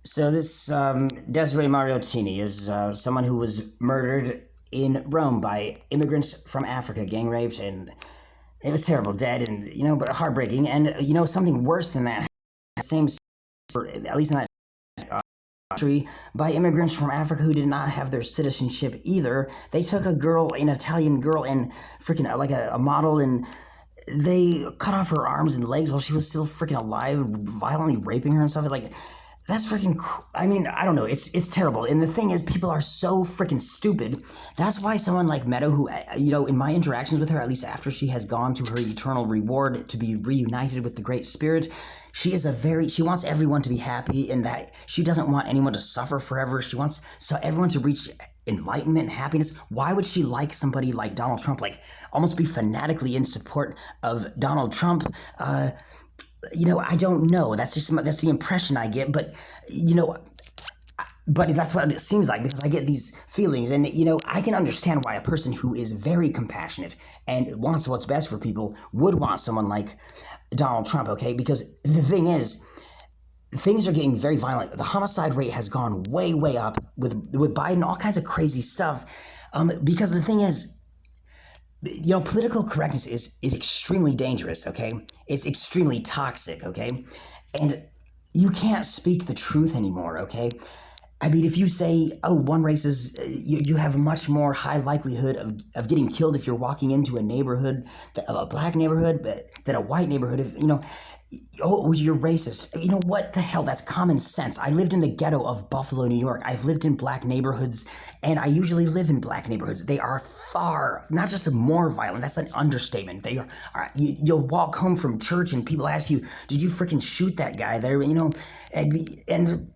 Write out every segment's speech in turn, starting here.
So this Desiree Mariottini is someone who was murdered in Rome by immigrants from Africa, gang raped, and it was terrible, dead, and but heartbreaking. And something worse than that, same, or at least in that country, by immigrants from Africa who did not have their citizenship either. They took a girl, an Italian girl, and freaking like a model, and they cut off her arms and legs while she was still freaking alive, violently raping her and stuff. Like that's freaking. I mean, I don't know. It's terrible. And the thing is, people are so freaking stupid. That's why someone like Meadow, who in my interactions with her, at least after she has gone to her eternal reward to be reunited with the Great Spirit, she wants everyone to be happy, and that she doesn't want anyone to suffer forever. She wants everyone to reach enlightenment and happiness. Why would she like somebody like Donald Trump, like almost be fanatically in support of Donald Trump? I don't know. That's the impression I get, but you know, but that's what it seems like because I get these feelings, and I can understand why a person who is very compassionate and wants what's best for people would want someone like Donald Trump. Okay, because the thing is, things are getting very violent. The homicide rate has gone way, way up with Biden, all kinds of crazy stuff. Because the thing is, political correctness is extremely dangerous. Okay, it's extremely toxic. Okay, and you can't speak the truth anymore. Okay, I mean, if you say, "Oh, one race is," you have a much more high likelihood of getting killed if you're walking into a neighborhood, a black neighborhood, than a white neighborhood. If oh, you're racist. You know what the hell? That's common sense. I lived in the ghetto of Buffalo, New York. I've lived in black neighborhoods, and I usually live in black neighborhoods. They are far, not just more violent. That's an understatement. They are you'll walk home from church, and people ask you, "Did you freaking shoot that guy there?" And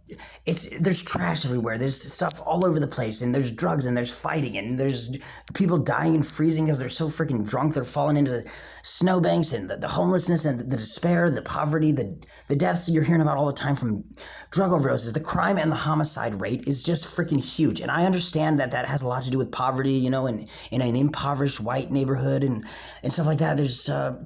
there's trash everywhere. There's stuff all over the place, and there's drugs, and there's fighting, and there's people dying and freezing because they're so freaking drunk. They're falling into snowbanks, and the homelessness, and the despair, the poverty, the deaths you're hearing about all the time from drug overdoses. The crime and the homicide rate is just freaking huge, and I understand that has a lot to do with poverty, in an impoverished white neighborhood and stuff like that. There's a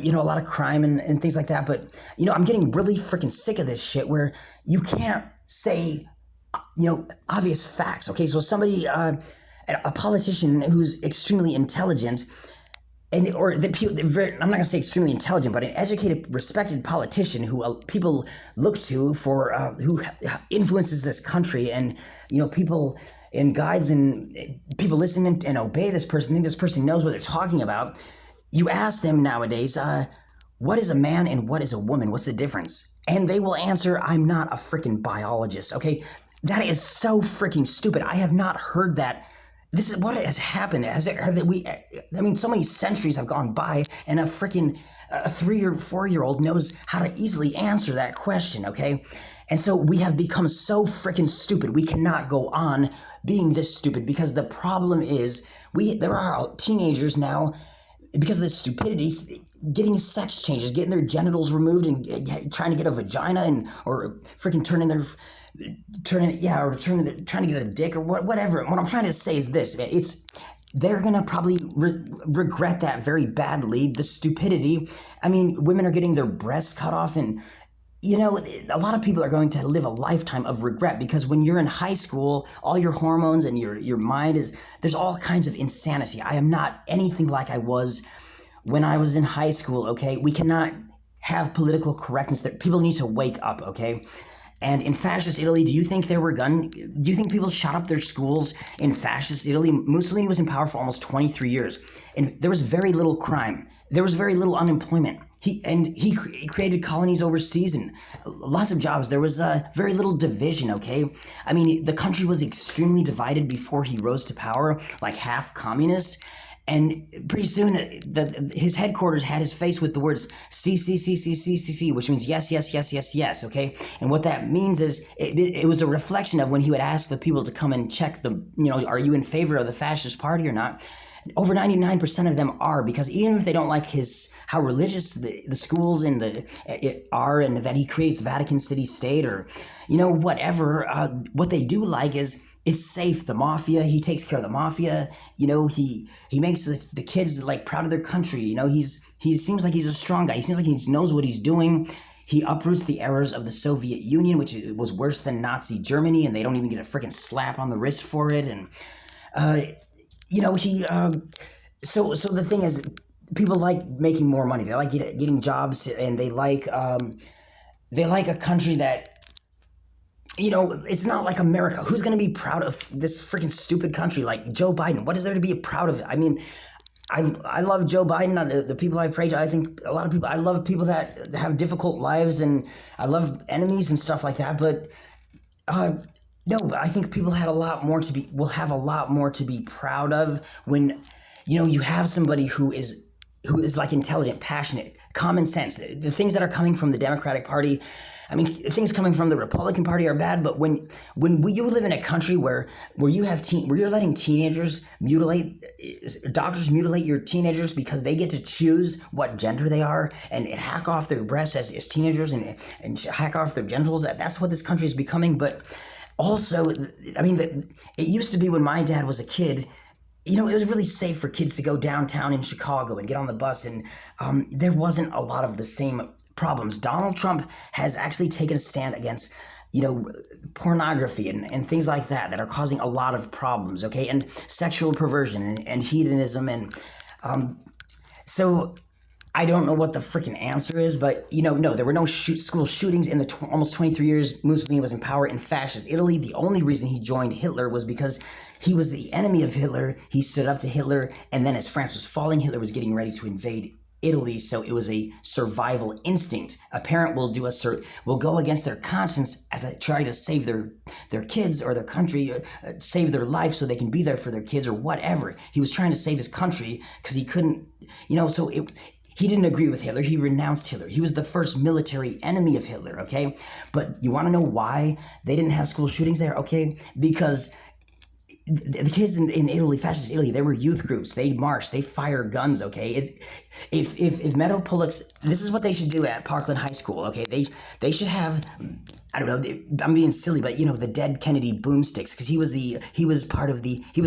lot of crime and things like that. But, I'm getting really freaking sick of this shit where you can't say, obvious facts. Okay, so somebody, a politician who's extremely intelligent, or the people, I'm not gonna say extremely intelligent, but an educated, respected politician who people look to for who influences this country, and people and guides and people listen and obey this person. Think this person knows what they're talking about. You ask them nowadays, what is a man and what is a woman? What's the difference? And they will answer, I'm not a freaking biologist. Okay, that is so freaking stupid. I have not heard that. This is what has happened. So many centuries have gone by, and a freaking a 3 or 4 year old knows how to easily answer that question. Okay, and so we have become so freaking stupid. We cannot go on being this stupid because the problem is there are teenagers now, because of this stupidity, getting sex changes, getting their genitals removed, and trying to get a vagina, or freaking trying to get a dick, or whatever. What I'm trying to say is this, man. They're gonna probably regret that very badly. The stupidity. I mean, women are getting their breasts cut off, and a lot of people are going to live a lifetime of regret, because when you're in high school, all your hormones and your mind there's all kinds of insanity. I am not anything like I was when I was in high school. Okay, we cannot have political correctness. That people need to wake up. Okay. And in fascist Italy, do you think people shot up their schools in fascist Italy? Mussolini was in power for almost 23 years, and there was very little crime. There was very little unemployment. He created colonies overseas and lots of jobs. There was very little division. Okay, I mean, the country was extremely divided before he rose to power, like half communist. And pretty soon, his headquarters had his face with the words C C C C C C C, which means yes, yes, yes, yes, yes. Okay, and what that means is it was a reflection of when he would ask the people to come and check are you in favor of the fascist party or not? Over 99% of them are, because even if they don't like how religious the schools are, and that he creates Vatican City State, or whatever, what they do like is it's safe. The mafia, he takes care of the mafia. He makes the kids like proud of their country. He seems like he's a strong guy. He seems like he knows what he's doing. He uproots the errors of the Soviet Union, which was worse than Nazi Germany, and they don't even get a freaking slap on the wrist for it. And he so the thing is, people like making more money. They like getting jobs, and they like a country that, it's not like America. Who's going to be proud of this freaking stupid country like Joe Biden? What is there to be proud of? I mean, I love Joe Biden. The people I pray to, I think a lot of people, I love people that have difficult lives, and I love enemies and stuff like that. But no, but I think people will have a lot more to be proud of when, you have somebody who is like intelligent, passionate, common sense. The things that are coming from the Democratic Party, I mean, things coming from the Republican Party are bad, but when you live in a country where you're letting doctors mutilate your teenagers because they get to choose what gender they are and hack off their breasts as teenagers and hack off their genitals, that's what this country is becoming. But also, I mean, it used to be when my dad was a kid, it was really safe for kids to go downtown in Chicago and get on the bus, and there wasn't a lot of the same problems. Donald Trump has actually taken a stand against, pornography and things like that are causing a lot of problems, okay? And sexual perversion and hedonism. And so I don't know what the freaking answer is, but, no, there were no school shootings in the almost 23 years Mussolini was in power in fascist Italy. The only reason he joined Hitler was because he was the enemy of Hitler. He stood up to Hitler, and then as France was falling, Hitler was getting ready to invade Italy, so it was a survival instinct. A parent will go against their conscience as they try to save their kids or their country, save their life so they can be there for their kids or whatever. He was trying to save his country because he couldn't, he didn't agree with Hitler. He renounced Hitler. He was the first military enemy of Hitler, okay? But you want to know why they didn't have school shootings there, okay? Because the kids in Italy, fascist Italy, they were youth groups. They marched. They fire guns. Okay, if Meadow Pollux, this is what they should do at Parkland High School. Okay, they should have. I don't know. I'm being silly, but the dead Kennedy boomsticks, because he was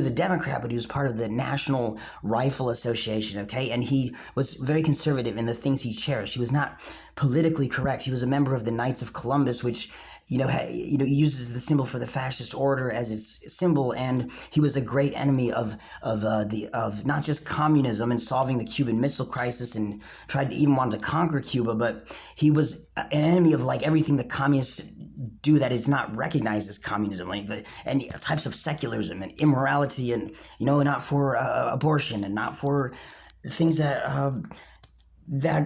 a Democrat, but he was part of the National Rifle Association. Okay, and he was very conservative in the things he cherished. He was not politically correct. He was a member of the Knights of Columbus, which uses the symbol for the fascist order as its symbol, and he was a great enemy of not just communism and solving the Cuban Missile Crisis, and wanted to conquer Cuba, but he was an enemy of like everything the communists do that is not recognized as communism, like and types of secularism and immorality, and not for abortion, and not for things that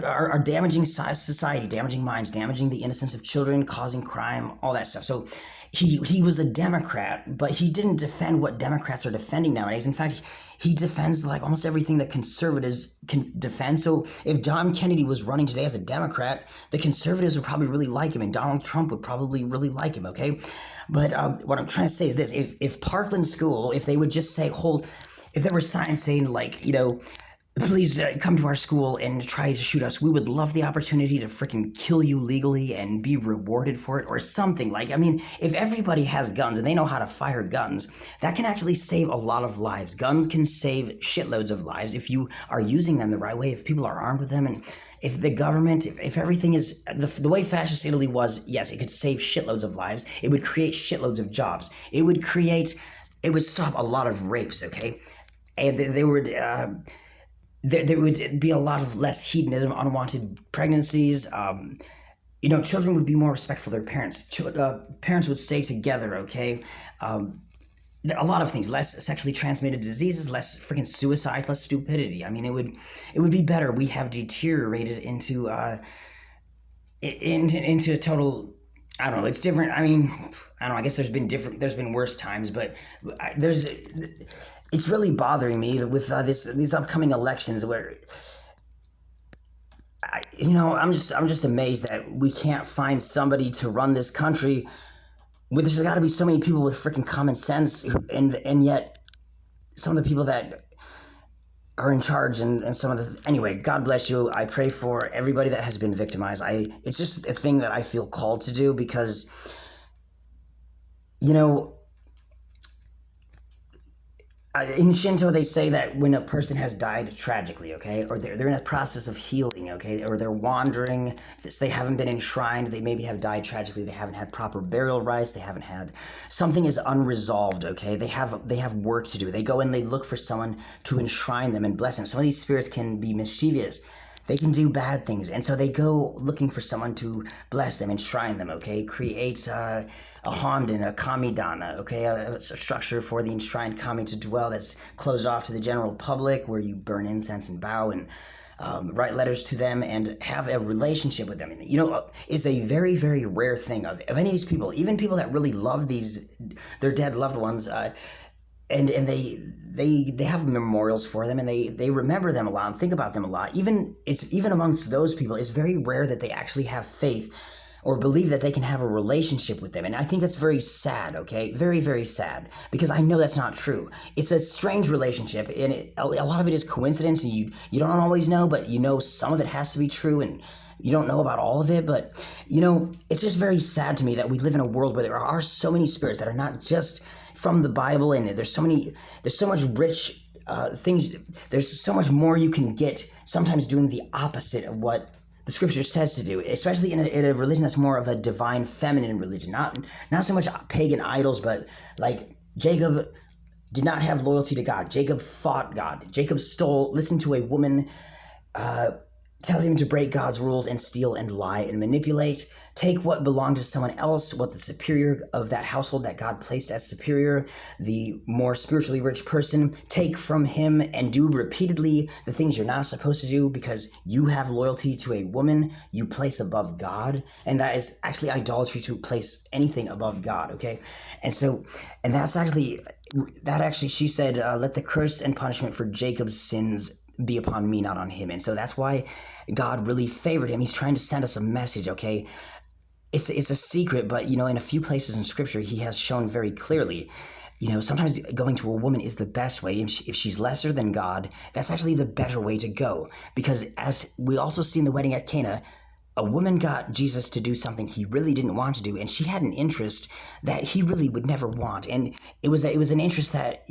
are damaging society, damaging minds, damaging the innocence of children, causing crime, all that stuff. So he was a Democrat, but he didn't defend what Democrats are defending nowadays. In fact, he defends like almost everything that conservatives can defend. So if John Kennedy was running today as a Democrat, the conservatives would probably really like him, and Donald Trump would probably really like him, okay? But what I'm trying to say is this: if Parkland School, if they would just if there were signs saying like, please come to our school and try to shoot us, we would love the opportunity to freaking kill you legally and be rewarded for it, or something. Like, I mean, if everybody has guns and they know how to fire guns, that can actually save a lot of lives. Guns can save shitloads of lives if you are using them the right way, if people are armed with them, and if the government, if everything is the way fascist Italy was, yes, it could save shitloads of lives. It would create shitloads of jobs. It would stop a lot of rapes, okay? And they would... There would be a lot of less hedonism, unwanted pregnancies. Children would be more respectful of their parents. Parents would stay together, okay? A lot of things, less sexually transmitted diseases, less freaking suicides, less stupidity. I mean, it would be better. We have deteriorated into a total... I don't know. It's different. I mean, I don't know. I guess there's been worse times, but it's really bothering me with these upcoming elections where, I'm just amazed that we can't find somebody to run this country. There's got to be so many people with freaking common sense, and yet some of the people that are in charge and some of the... Anyway, God bless you. I pray for everybody that has been victimized. It's just a thing that I feel called to do because, In Shinto, they say that when a person has died tragically, okay, or they're in a process of healing, okay, or they're wandering, they haven't been enshrined, they maybe have died tragically, they haven't had proper burial rites, they haven't had, something is unresolved, okay, they have work to do. They go and they look for someone to enshrine them and bless them. Some of these spirits can be mischievous. They can do bad things, and so they go looking for someone to bless them, enshrine them, okay, create a hondan, a kamidana, okay, a structure for the enshrined kami to dwell that's closed off to the general public, where you burn incense and bow and write letters to them and have a relationship with them. And, it's a very, very rare thing of any of these people, even people that really love their dead loved ones, and they have memorials for them, and they remember them a lot and think about them a lot. Even amongst those people, it's very rare that they actually have faith or believe that they can have a relationship with them. And I think that's very sad, okay? Very, very sad, because I know that's not true. It's a strange relationship, and a lot of it is coincidence, and you don't always know, but some of it has to be true, and you don't know about all of it. But it's just very sad to me that we live in a world where there are so many spirits that are not just from the Bible, and there's so much rich things. There's so much more you can get sometimes doing the opposite of what the scripture says to do, especially in a religion that's more of a divine feminine religion, not so much pagan idols, but like Jacob did not have loyalty to God. Jacob fought God. Jacob listened to a woman tell him to break God's rules and steal and lie and manipulate, take what belonged to someone else, what the superior of that household that God placed as superior, the more spiritually rich person, take from him and do repeatedly the things you're not supposed to do because you have loyalty to a woman you place above God. And that is actually idolatry, to place anything above God, okay? And that's actually, she said, let the curse and punishment for Jacob's sins be upon me, not on him. And so that's why God really favored him. He's trying to send us a message, okay? It's a secret, but in a few places in scripture, he has shown very clearly, sometimes going to a woman is the best way. If she's lesser than God, that's actually the better way to go. Because as we also see in the wedding at Cana, a woman got Jesus to do something he really didn't want to do, and she had an interest that he really would never want. And it was an interest that,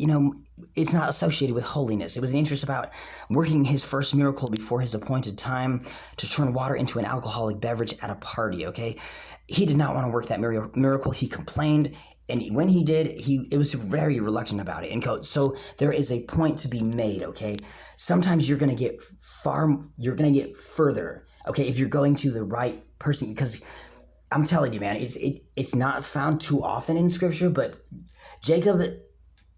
it's not associated with holiness. It was an interest about working his first miracle before his appointed time to turn water into an alcoholic beverage at a party, okay? He did not want to work that miracle. He complained, and when he did, it was very reluctant about it. And so there is a point to be made, okay? Sometimes you're going to get further, okay, if you're going to the right person, because I'm telling you, man, it's not found too often in scripture, but Jacob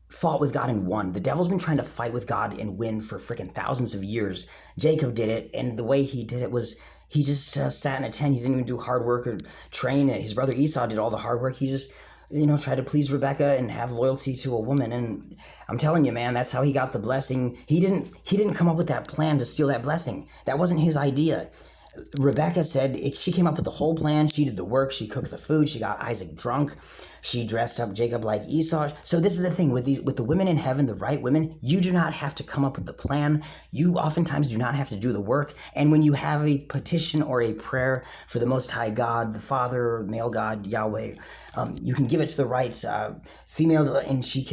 fought with God and won. The devil's been trying to fight with God and win for freaking thousands of years. Jacob did it, and the way he did it was he just sat in a tent. He didn't even do hard work or train. His brother Esau did all the hard work. He just tried to please Rebecca and have loyalty to a woman. And I'm telling you, man, that's how he got the blessing. He didn't come up with that plan to steal that blessing. That wasn't his idea. Rebecca said she came up with the whole plan. She did the work. She cooked the food. She got Isaac drunk. She dressed up Jacob like Esau. So this is the thing with the women in heaven, the right women. You do not have to come up with the plan. You oftentimes do not have to do the work. And when you have a petition or a prayer for the Most High God, the Father, male God, Yahweh, you can give it to the right female, and she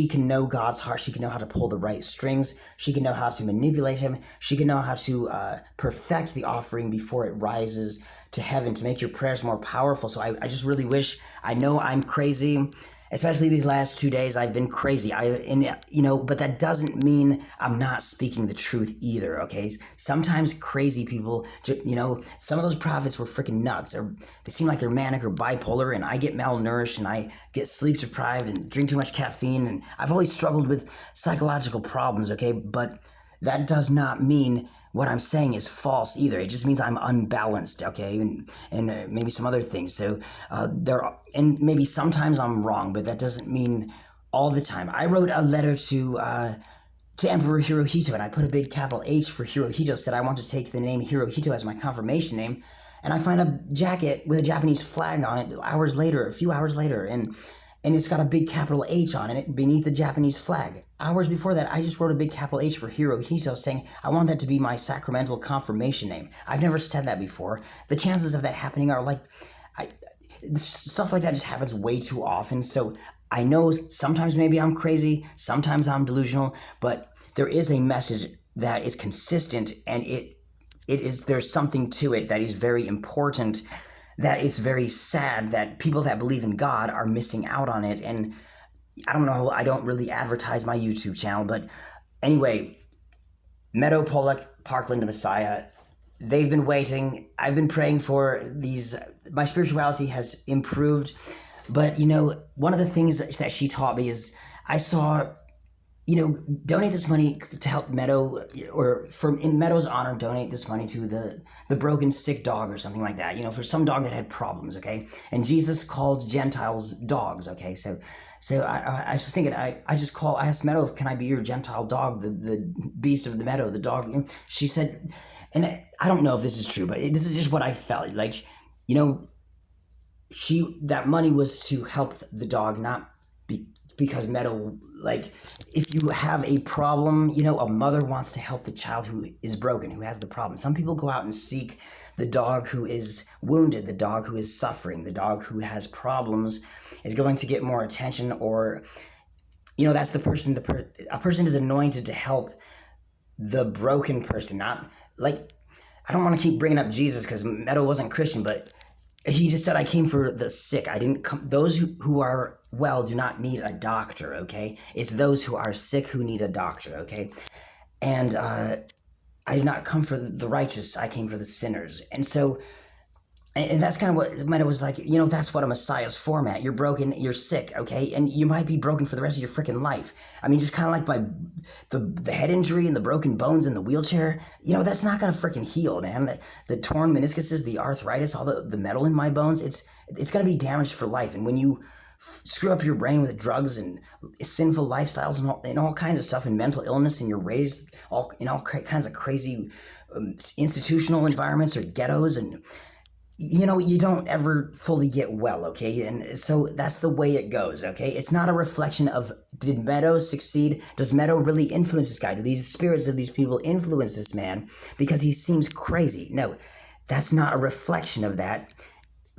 can know God's heart. She can know how to pull the right strings. She can know how to manipulate him. She can know how to perfect the offering before it rises to heaven, to make your prayers more powerful. So I just really wish, I know I'm crazy, especially these last 2 days. I've been crazy. But that doesn't mean I'm not speaking the truth either, okay? Sometimes crazy people, some of those prophets were freaking nuts, or they seem like they're manic or bipolar, and I get malnourished, and I get sleep deprived and drink too much caffeine, and I've always struggled with psychological problems, okay? But that does not mean what I'm saying is false either. It just means I'm unbalanced, okay, and maybe some other things. So and maybe sometimes I'm wrong, but that doesn't mean all the time. I wrote a letter to Emperor Hirohito, and I put a big capital H for Hirohito. Said I want to take the name Hirohito as my confirmation name, and I find a jacket with a Japanese flag on it a few hours later, and it's got a big capital H on it beneath the Japanese flag. Hours before that, I just wrote a big capital H for Hirohito, saying I want that to be my sacramental confirmation name. I've never said that before. The chances of that happening are stuff like that just happens way too often. So I know sometimes maybe I'm crazy, sometimes I'm delusional, but there is a message that is consistent, and it is, there's something to it that is very important, that is very sad that people that believe in God are missing out on it. And I don't know, I don't really advertise my YouTube channel, but anyway, Meadow, Pollock, Parkland, Messiah, they've been waiting. I've been praying for these. My spirituality has improved. But, one of the things that she taught me is I saw, donate this money to help Meadow, or in Meadow's honor, donate this money to the broken, sick dog or something like that, for some dog that had problems, okay? And Jesus called Gentiles dogs, okay? So I was thinking, I asked Meadow, can I be your Gentile dog, the beast of the meadow, the dog? She said, and I don't know if this is true, but this is just what I felt like, that money was to help the dog, not because Meadow, like, if you have a problem, a mother wants to help the child who is broken, who has the problem. Some people go out and seek the dog who is wounded, the dog who is suffering, the dog who has problems is going to get more attention, or, that's the person, a person is anointed to help the broken person, not, like, I don't want to keep bringing up Jesus because Meadow wasn't Christian, but he just said, I came for the sick. I didn't come. Those who are well do not need a doctor, okay? It's those who are sick who need a doctor, okay? And I did not come for the righteous. I came for the sinners. And so, and that's kind of what Meta was like, that's what a Messiah's format. You're broken, you're sick, okay? And you might be broken for the rest of your freaking life. I mean, just kind of like the head injury and the broken bones in the wheelchair, that's not going to freaking heal, man. The torn meniscuses, the arthritis, all the metal in my bones, it's going to be damaged for life. And when you screw up your brain with drugs and sinful lifestyles and all kinds of stuff and mental illness, and you're raised in all kinds of crazy institutional environments or ghettos, and you don't ever fully get well, okay? And so that's the way it goes, okay? It's not a reflection of, did Meadow succeed? Does Meadow really influence this guy? Do these spirits of these people influence this man because he seems crazy? No, that's not a reflection of that,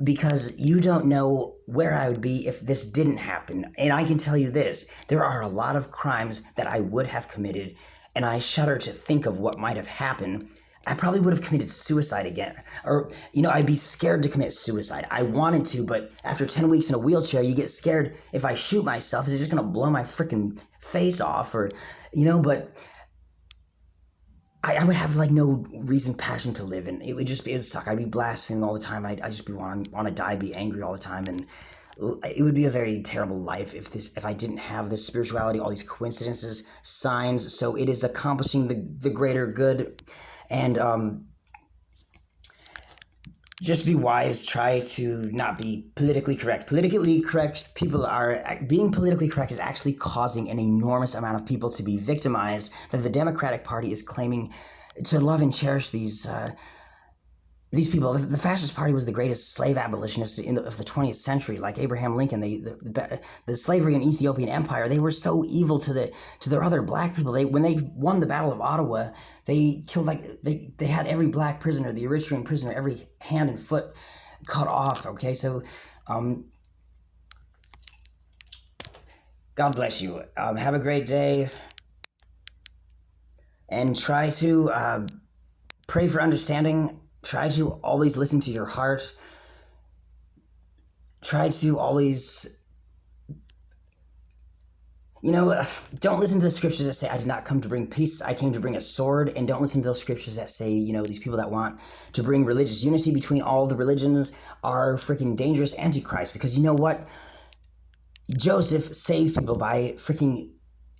because you don't know where I would be if this didn't happen. And I can tell you this, there are a lot of crimes that I would have committed, and I shudder to think of what might have happened. I probably would have committed suicide again. Or, I'd be scared to commit suicide. I wanted to, but after 10 weeks in a wheelchair, you get scared, if I shoot myself, is it just going to blow my freaking face off? Or, but I would have, like, no reason, passion to live. And it would suck. I'd be blaspheming all the time. I'd just be want to die, be angry all the time. And it would be a very terrible life if I didn't have this spirituality, all these coincidences, signs. So it is accomplishing the greater good. And just be wise. Try to not be politically correct. Politically correct people being politically correct is actually causing an enormous amount of people to be victimized, that the Democratic Party is claiming to love and cherish these people. The Fascist Party was the greatest slave abolitionists of the 20th century, like Abraham Lincoln. The slavery in Ethiopian Empire, they were so evil to their other black people. When they won the Battle of Ottawa, they killed, they had every black prisoner, the Eritrean prisoner, every hand and foot cut off. Okay, so God bless you. Have a great day, and try to pray for understanding. Try to always listen to your heart. Try to always, don't listen to the scriptures that say, I did not come to bring peace, I came to bring a sword. And don't listen to those scriptures that say, these people that want to bring religious unity between all the religions are freaking dangerous antichrists. Because you know what? Joseph saved people by freaking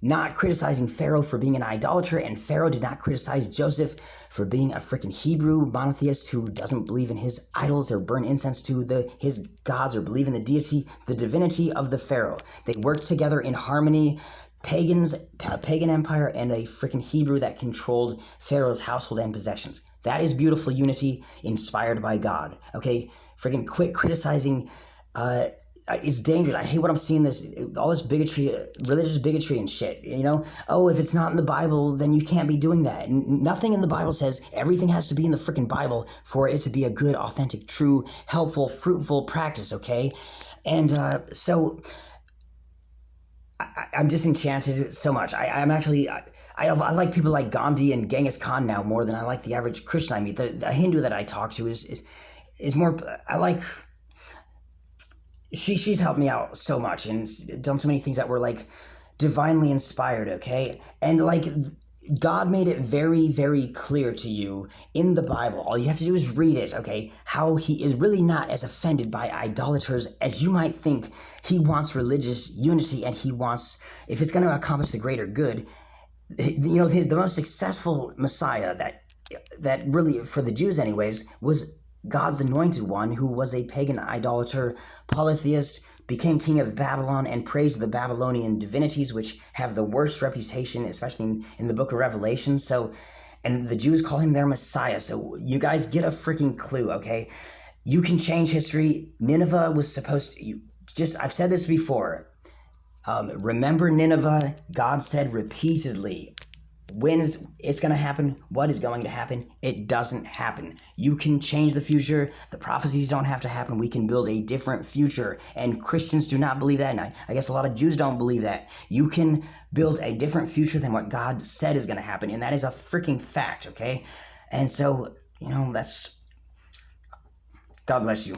not criticizing Pharaoh for being an idolater, and Pharaoh did not criticize Joseph for being a freaking Hebrew monotheist who doesn't believe in his idols or burn incense to his gods or believe in the divinity of the Pharaoh. They worked together in harmony. A pagan empire and a freaking Hebrew that controlled Pharaoh's household and possessions. That is beautiful unity inspired by God. Okay, freaking quit criticizing. It's dangerous. I hate what I'm seeing, all this bigotry, religious bigotry and shit, if it's not in the Bible, then you can't be doing that. Nothing in the Bible says everything has to be in the freaking Bible for it to be a good, authentic, true, helpful, fruitful practice, okay? And so I'm disenchanted so much. I'm actually I like people like Gandhi and Genghis Khan now more than I like the average Christian I meet. The Hindu that I talk to is more. I like she's helped me out so much and done so many things that were like divinely inspired. Okay, and like God made it very, very clear to you in the Bible. All you have to do is read it, okay? How he is really not as offended by idolaters as you might think. He wants religious unity, and he wants, if it's going to accomplish the greater good, the most successful Messiah that really, for the Jews anyways, was God's anointed one, who was a pagan idolater, polytheist, became king of Babylon, and praised the Babylonian divinities, which have the worst reputation, especially in the book of Revelation. So, and the Jews call him their Messiah. So you guys get a freaking clue, okay? You can change history. Nineveh was supposed to, I've said this before. Remember Nineveh? God said repeatedly, when it's going to happen, what is going to happen. It doesn't happen. You can change the future. The prophecies don't have to happen. We can build a different future. And Christians do not believe that. And I guess a lot of Jews don't believe that. You can build a different future than what God said is going to happen. And that is a freaking fact, okay? And so, that's... God bless you.